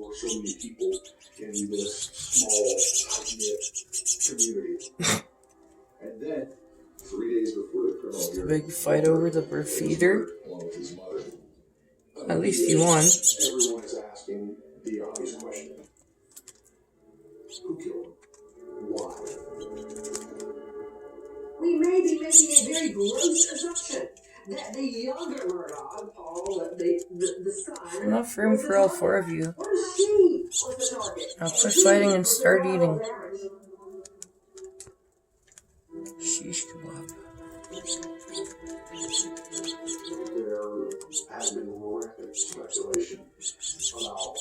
for so many people in this small, tight-knit community. And then, 3 days before the criminal hearing, Big fight over the bird feeder. along with his mother. At least he won. Everyone is asking the obvious question. Who killed him? Why? We may be making a very gross assumption that the younger Murdoch, Paul, the son... Enough room for all four of you. Or she was the target. Now quit fighting and start eating. Shish kebab. There has been rampant speculation about